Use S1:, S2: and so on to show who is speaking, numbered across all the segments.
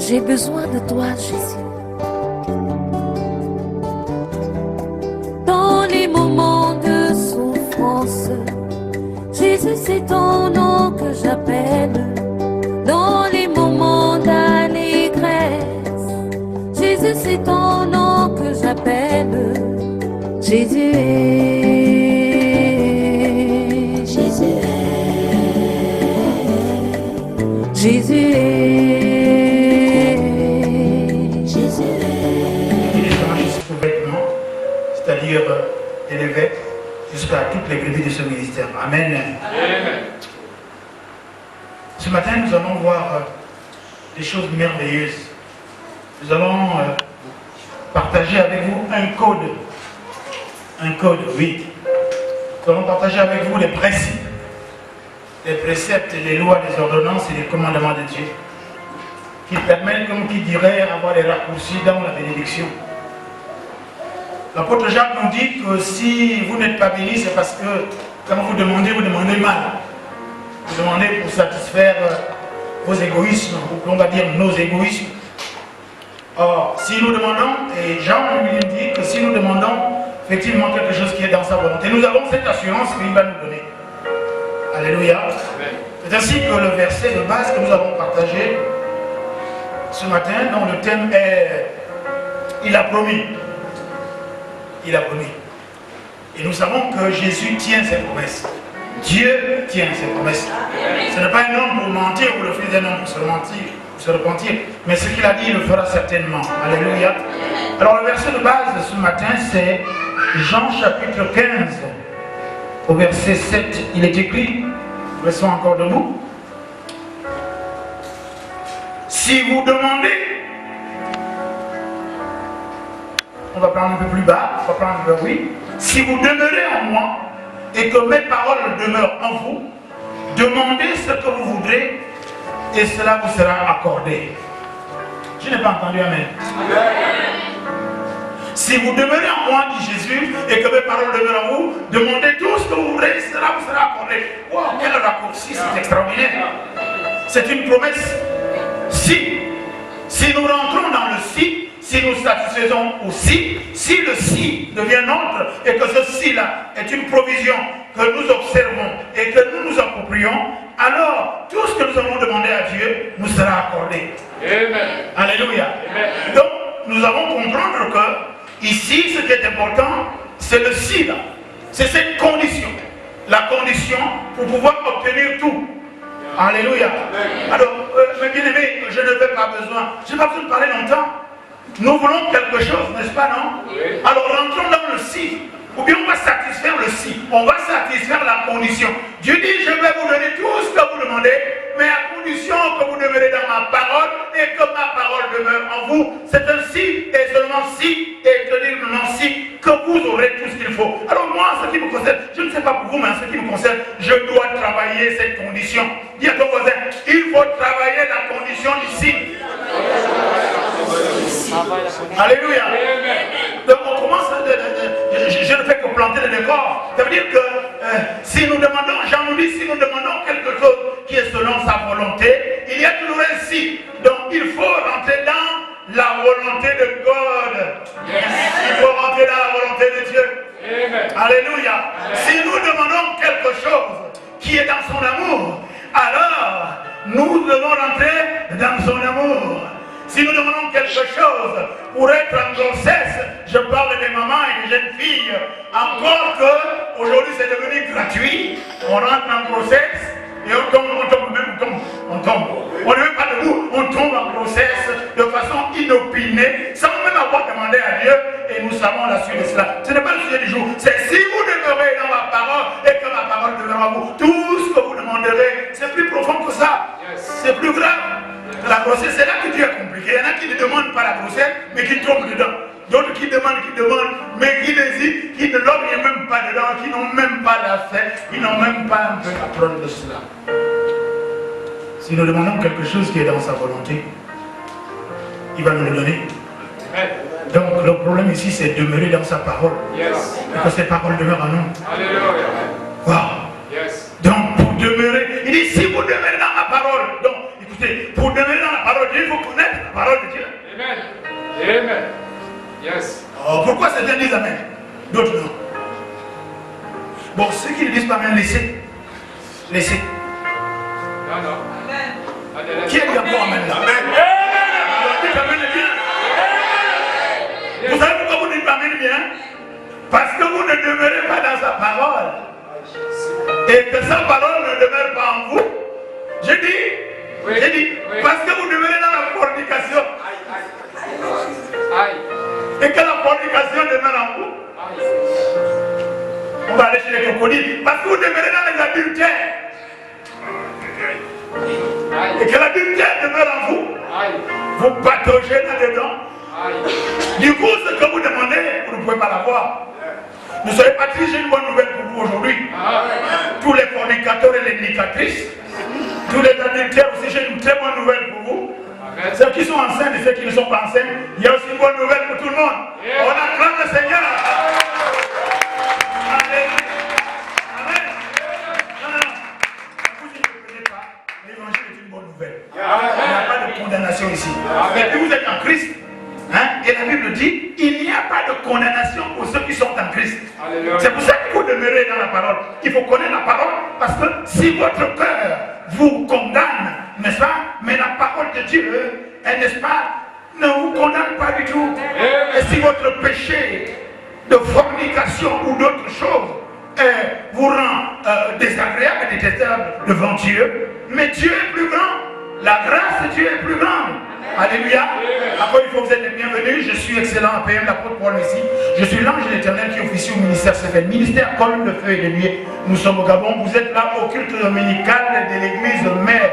S1: J'ai besoin de toi, Jésus. Dans les moments de souffrance, Jésus, c'est ton nom que j'appelle. Dans les moments d'allégresse, Jésus, c'est ton nom que j'appelle. Jésus est, Jésus est, Jésus est, Jésus est.
S2: Il échange jusqu'au vêtement, c'est-à-dire de l'évêque, jusqu'à toutes les crédits de ce ministère. Amen. Amen. Ce matin, nous allons voir des choses merveilleuses. Nous allons partager avec vous un code. Un code, oui. Nous allons partager avec vous les principes, les préceptes, les lois, les ordonnances et les commandements de Dieu qui permettent, comme qui dirait, avoir des raccourcis dans la bénédiction. L'apôtre Jacques nous dit que si vous n'êtes pas béni, c'est parce que quand vous demandez mal. Vous demandez pour satisfaire vos égoïsmes, ou on va dire nos égoïsmes. Or, si nous demandons, et Jean lui dit que si nous demandons effectivement quelque chose qui est dans sa volonté, nous avons cette assurance qu'il va nous donner. Alléluia. C'est ainsi que le verset de base que nous avons partagé ce matin, dont le thème est « Il a promis ». Il a promis. Et nous savons que Jésus tient ses promesses. Dieu tient ses promesses. Ce n'est pas un homme pour mentir ou le fils d'un homme pour se mentir, pour se repentir. Mais ce qu'il a dit, il le fera certainement. Alléluia. Alors le verset de base de ce matin, c'est Jean chapitre 15. Au verset 7, il est écrit, restons encore debout. Si vous demandez, on va prendre un peu plus bas, on va prendre le oui. Si vous demeurez en moi et que mes paroles demeurent en vous, demandez ce que vous voudrez et cela vous sera accordé. Je n'ai pas entendu amen. Si vous demeurez en moi, dit Jésus, et que mes paroles demeurent en vous, demandez tout ce que vous voudrez et cela vous sera accordé. Wow, quel raccourci, c'est extraordinaire. C'est une promesse. Si nous rentrons dans le si nous satisfaisons au si le si devient nôtre et que ce si-là est une provision que nous observons et que nous nous approprions, alors tout ce que nous avons demandé à Dieu nous sera accordé. Amen. Alléluia. Amen. Donc nous allons comprendre que ici ce qui est important, c'est le si-là. C'est cette condition. La condition pour pouvoir obtenir tout. Alléluia. Amen. Alors, mes bien-aimés, je n'ai pas besoin de parler longtemps. Nous voulons quelque chose, n'est-ce pas, non? Oui. Alors rentrons dans le si. Ou bien on va satisfaire le si. On va satisfaire la condition. Dieu dit, je vais vous donner tout ce que vous demandez, mais à condition que vous demeurez dans ma parole et que ma parole demeure en vous. C'est un si et seulement si et terriblement si que vous aurez tout ce qu'il faut. Alors moi, en ce qui me concerne, je ne sais pas pour vous, mais en ce qui me concerne, je dois travailler cette condition. Dis à ton voisin, il faut travailler la condition d'ici. Alléluia. Donc on commence, je ne fais que planter le décor. Ça veut dire que si nous demandons, Jean nous dit, si nous demandons quelque chose qui est selon sa volonté, il y a toujours un si. Donc il faut rentrer dans la volonté de God. Yes. Il faut rentrer dans la volonté de Dieu. Amen. Alléluia. Amen. Si nous demandons quelque chose qui est dans son amour, alors nous devons rentrer dans son amour. Si nous demandons quelque chose pour être en grossesse, je parle des mamans et des jeunes filles, encore que aujourd'hui c'est devenu gratuit, on rentre en grossesse et on tombe. On ne met pas debout, on tombe en grossesse de façon inopinée, sans même avoir demandé à Dieu, et nous savons la suite de cela. Ce n'est pas le sujet du jour, c'est si vous demeurez dans ma parole et que ma parole demeure en vous, tout ce que vous demanderez, c'est plus profond que ça, c'est plus grave. La grossesse, c'est là que Dieu est compliqué. Il y en a qui ne demandent pas la grossesse, mais qui tombent dedans. D'autres qui demandent, mais qui n'hésitent, qui ne l'ont même pas dedans, qui n'ont même pas la fête, qui n'ont même pas un peu apprendre de cela. Si nous demandons quelque chose qui est dans sa volonté, il va nous le donner. Donc le problème ici, c'est de demeurer dans sa parole. Yes. Et que ses paroles demeurent en nous. Alléluia. Wow. Yes. Donc pour demeurer, il dit si vous demeurez dans ma parole, donc écoutez, pour demeurer dans la parole de Dieu, il faut connaître la parole de Dieu.
S3: Amen. Amen. Yes.
S2: Oh, pourquoi certains disent Amen, d'autres non? Bon, ceux qui ne disent pas Amen, laissez. Laissez.
S3: Non, non. Amen.
S2: Qui est bien pour Amen là? Amen. Alors, dites Amen bien. Vous savez pourquoi vous dites Amen bien? Parce que vous ne demeurez pas dans sa parole. Et que sa parole ne demeure pas en vous. J'ai dit, parce que vous demeurez dans la fornication.
S3: Aïe.
S2: Et que la fornication demeure en vous.
S3: Aïe.
S2: On va aller chez les crocodiles. Parce que vous demeurez dans les adultères.
S3: Aïe.
S2: Et que l'adultère demeure en vous.
S3: Aïe.
S2: Vous pataugez là-dedans.
S3: Aïe.
S2: Du coup, ce que vous demandez, vous ne pouvez pas l'avoir. Ne soyez pas tristes, j'ai une bonne nouvelle pour vous aujourd'hui. Tous les fornicateurs et les nicatrices, tous les adultères aussi, j'ai une très bonne nouvelle pour vous. Ceux qui sont enceintes et ceux qui ne sont pas enceintes, il y a aussi une bonne nouvelle pour tout le monde. On acclame le Seigneur. Amen. Amen. Non. Vous ne comprenez pas. L'évangile est une bonne nouvelle. Il n'y a pas de condamnation ici. Et puis vous êtes en Christ. Hein? Et la Bible dit, il n'y a pas de condamnation pour ceux qui sont en Christ. C'est pour ça qu'il faut demeurer dans la parole. Il faut connaître la parole, parce que si votre cœur vous condamne, n'est-ce pas? Mais la parole de Dieu, elle, n'est-ce pas, ne vous condamne pas du tout. Et si votre péché de fornication ou d'autres choses vous rend désagréable et détestable devant Dieu, mais Dieu est plus grand. La grâce de Dieu est plus grande. Alléluia. Après, il faut que vous êtes les bienvenus. Je suis excellent à PM, l'apôtre Paul ici. Je suis l'ange de l'Éternel qui officie au ministère CFL. Ministère colonne de feu et de nuée. Nous sommes au Gabon. Vous êtes là au culte dominical de l'église mère,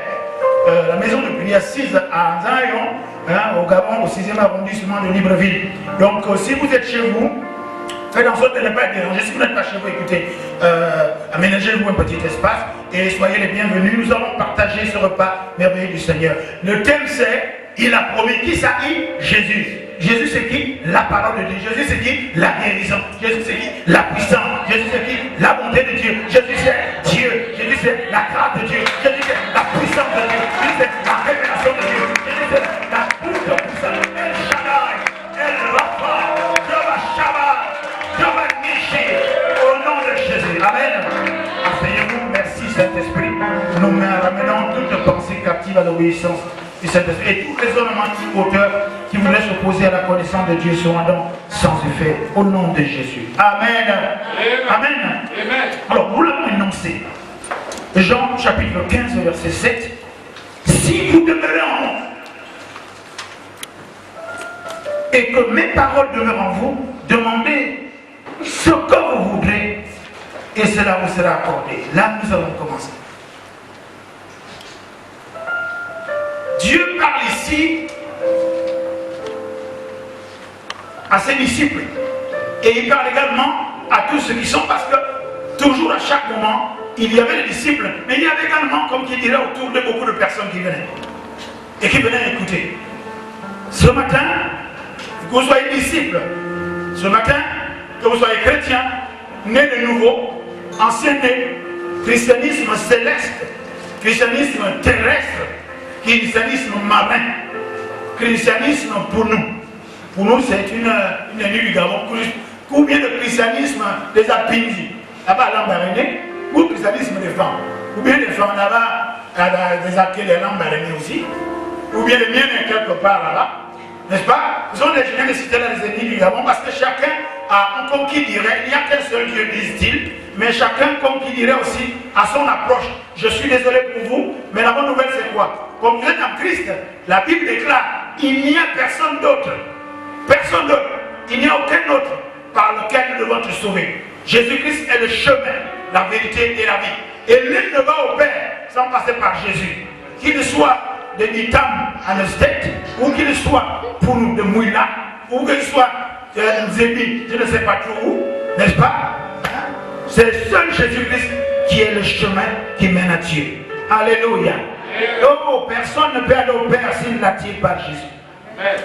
S2: la maison de prière 6 à Zion, hein, au Gabon, au 6e arrondissement de Libreville. Donc, si vous êtes chez vous, faites en sorte de ne pas être dérangé. Si vous n'êtes pas chez vous, écoutez, aménagez-vous un petit espace et soyez les bienvenus. Nous allons partager ce repas merveilleux du Seigneur. Le thème c'est, il a promis, qui ça dit? Jésus. Jésus c'est qui? La parole de Dieu. Jésus c'est qui? La guérison. Jésus c'est qui? La puissance. Jésus c'est qui? La bonté de Dieu. Jésus c'est Dieu. Jésus c'est la grâce de Dieu. Jésus c'est la puissance de Dieu. Jésus c'est la révélation de Dieu. Jésus c'est la bouche de puissance. El Shaddai, El Rapha, Jehovah Shabbat, Jehovah Nishi, au nom de Jésus. Amen. Asseyez-vous. Merci Saint-Esprit. Nous ramenons toute pensée captive à l'obéissance. Et tous les raisonnements auteurs qui voulaient s'opposer à la connaissance de Dieu seront donc sans effet au nom de Jésus. Amen. Amen. Amen. Alors, nous l'avons énoncé. Jean chapitre 15, verset 7. Si vous demeurez en moi et que mes paroles demeurent en vous, demandez ce que vous voudrez et cela vous sera accordé. Là, nous allons commencer. Dieu parle ici à ses disciples et il parle également à tous ceux qui sont, parce que toujours à chaque moment il y avait des disciples, mais il y avait également, comme qui dirait, autour de beaucoup de personnes qui venaient et qui venaient écouter. Ce matin, que vous soyez disciples, ce matin, que vous soyez chrétiens, nés de nouveau, anciens nés, christianisme céleste, christianisme terrestre, christianisme marin, christianisme pour nous. Pour nous, c'est une nuit du Gabon. Combien de christianisme des Apinzi, là-bas à Lambaréné, ou christianisme des femmes. Ou bien des femmes là-bas, des Apinzi, les Lambaréné aussi. Ou bien les miens quelque part là-bas. N'est-ce pas? Ce sont des gens de citer les ennemis du Gabon parce que chacun a, comme qui dirait, il n'y a qu'un seul Dieu, disent-ils, mais chacun, comme qui dirait aussi, a son approche. Je suis désolé pour vous, mais la bonne nouvelle c'est quoi? Comme vous êtes en Christ, la Bible déclare, il n'y a personne d'autre. Personne d'autre. Il n'y a aucun autre par lequel nous devons te sauver. Jésus-Christ est le chemin, la vérité et la vie. Et nul ne va au Père sans passer par Jésus. Qu'il soit de Nitam à Nestet, ou qu'il soit pour nous de Mouila, ou qu'il soit de Nzébi, je ne sais pas trop où, n'est-ce pas? C'est seul Jésus-Christ qui est le chemin qui mène à Dieu. Alléluia. Donc personne ne peut aller au Père s'il l'attire par Jésus.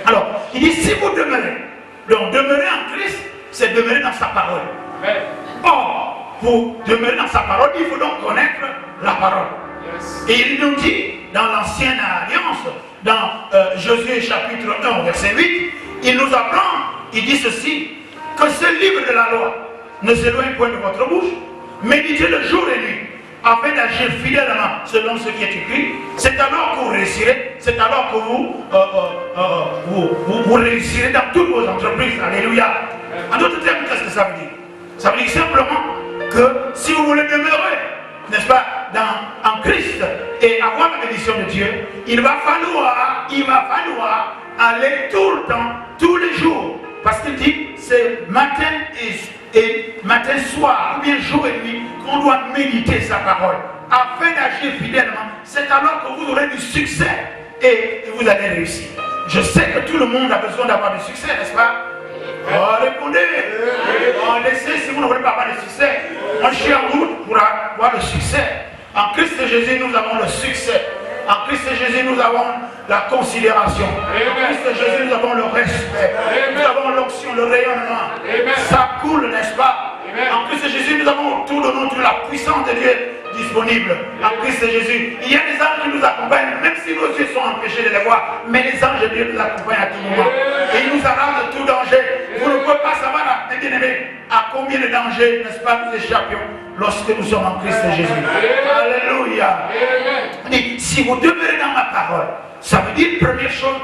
S2: Alors, il dit si vous demeurez, donc demeurer en Christ, c'est demeurer dans sa parole. Or, pour demeurer dans sa parole, il faut donc connaître la parole. Et il nous dit, dans l'ancienne alliance, dans Josué chapitre 1, verset 8, il nous apprend, il dit ceci, que ce livre de la loi ne s'éloigne point de votre bouche, méditez-le jour et nuit, afin d'agir fidèlement selon ce qui est écrit. C'est alors que vous réussirez, c'est alors que vous réussirez dans toutes vos entreprises. Alléluia. En d'autres termes, qu'est-ce que ça veut dire? Ça veut dire simplement que si vous voulez demeurer, n'est-ce pas, en Christ et avoir la bénédiction de Dieu, il va falloir aller tout le temps, tous les jours. Parce qu'il dit, c'est matin et matin soir, ou bien jour et nuit, qu'on doit méditer sa parole, afin d'agir fidèlement. C'est alors que vous aurez du succès et vous allez réussir. Je sais que tout le monde a besoin d'avoir du succès, n'est-ce pas? Oh, répondez. Oh, laissez, si vous ne voulez pas avoir de succès, on chie en route pour avoir le succès. En Christ Jésus, nous avons le succès. En Christ Jésus, nous avons la considération. En Christ Jésus, nous avons le respect. Nous avons l'onction, le rayonnement. Ça coule, n'est-ce pas? En Christ Jésus, nous avons tout le nom, toute la puissance de Dieu disponible. En Christ Jésus, il y a des anges qui nous accompagnent, même si nos yeux sont empêchés de les voir, mais les anges de Dieu nous accompagnent à tout moment. Et ils nous arrachent de tout danger. Vous ne pouvez pas savoir, mes bien-aimés, à combien de dangers, n'est-ce pas, nous échappions lorsque nous sommes en Christ Jésus. Alléluia. Si vous demeurez dans ma parole, ça veut dire, première chose,